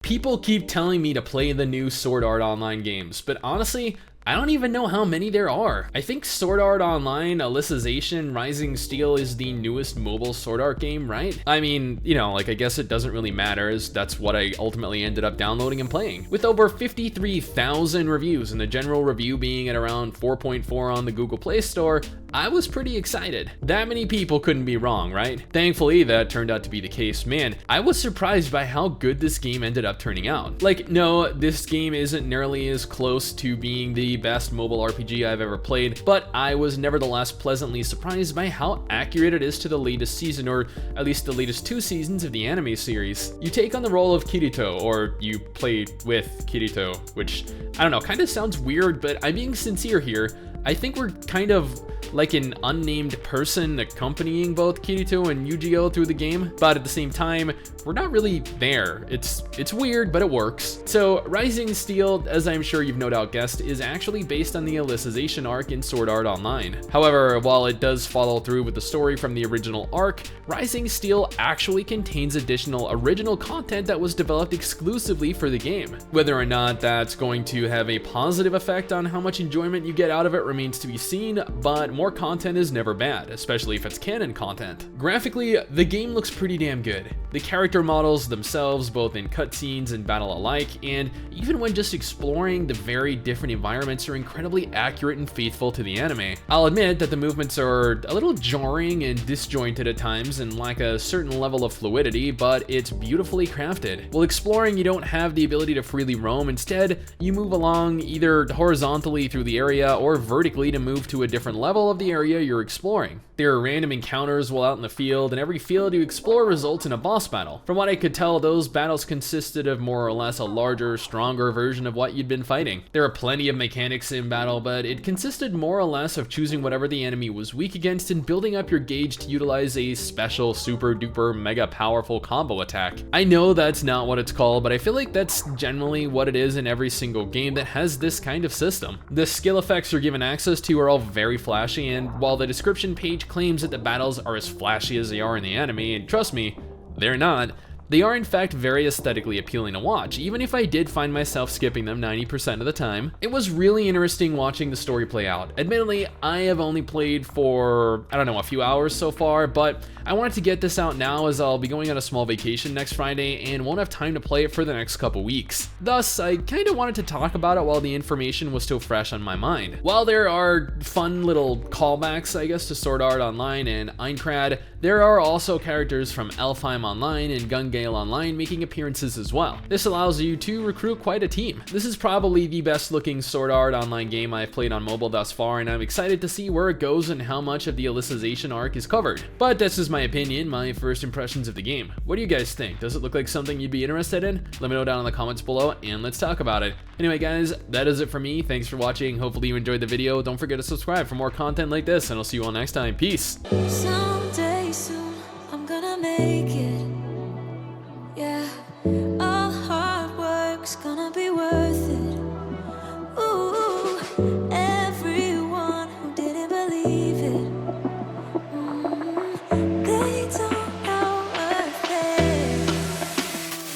People keep telling me to play the new Sword Art Online games, but honestly, I don't even know how many there are. I think Sword Art Online, Alicization, Rising Steel is the newest mobile Sword Art game, right? I mean, you know, like, I guess it doesn't really matter, as that's what I ultimately ended up downloading and playing. With over 53,000 reviews and the general review being at around 4.4 on the Google Play Store, I was pretty excited. That many people couldn't be wrong, right? Thankfully, that turned out to be the case. Man, I was surprised by how good this game ended up turning out. Like, no, this game isn't nearly as close to being the best mobile RPG I've ever played, but I was nevertheless pleasantly surprised by how accurate it is to the latest season, or at least the latest 2 seasons of the anime series. You take on the role of Kirito, or you play with Kirito, which, I don't know, kind of sounds weird, but I'm being sincere here. I think we're kind of like an unnamed person accompanying both Kirito and Yu-Gi-Oh through the game, but at the same time, we're not really there. It's weird, but it works. So Rising Steel, as I'm sure you've no doubt guessed, is actually based on the Alicization arc in Sword Art Online. However, while it does follow through with the story from the original arc, Rising Steel actually contains additional original content that was developed exclusively for the game. Whether or not that's going to have a positive effect on how much enjoyment you get out of it remains to be seen, but more content is never bad, especially if it's canon content. Graphically, the game looks pretty damn good. The character models themselves, both in cutscenes and battle alike, and even when just exploring the very different environments, are incredibly accurate and faithful to the anime. I'll admit that the movements are a little jarring and disjointed at times and lack a certain level of fluidity, but it's beautifully crafted. While exploring, you don't have the ability to freely roam. Instead, you move along either horizontally through the area or vertically to move to a different level of the area you're exploring. There are random encounters while out in the field, and every field you explore results in a boss battle. From what I could tell, those battles consisted of more or less a larger, stronger version of what you'd been fighting. There are plenty of mechanics in battle, but it consisted more or less of choosing whatever the enemy was weak against and building up your gauge to utilize a special super duper mega powerful combo attack. I know that's not what it's called, but I feel like that's generally what it is in every single game that has this kind of system. The skill effects you're given access to are all very flashy, and while the description page claims that the battles are as flashy as they are in the anime, and trust me, they're not, they are in fact very aesthetically appealing to watch, even if I did find myself skipping them 90% of the time. It was really interesting watching the story play out. Admittedly, I have only played for, I don't know, a few hours so far, but I wanted to get this out now as I'll be going on a small vacation next Friday and won't have time to play it for the next couple weeks. Thus, I kinda wanted to talk about it while the information was still fresh on my mind. While there are fun little callbacks, I guess, to Sword Art Online and Aincrad, there are also characters from Elfheim Online and Gun Gale Online making appearances as well. This allows you to recruit quite a team. This is probably the best looking Sword Art Online game I've played on mobile thus far, and I'm excited to see where it goes and how much of the Alicization arc is covered. But this is my opinion, my first impressions of the game. What do you guys think? Does it look like something you'd be interested in? Let me know down in the comments below and let's talk about it. Anyway guys, that is it for me. Thanks for watching. Hopefully you enjoyed the video. Don't forget to subscribe for more content like this, and I'll see you all next time. Peace. Someday soon, I'm gonna make it.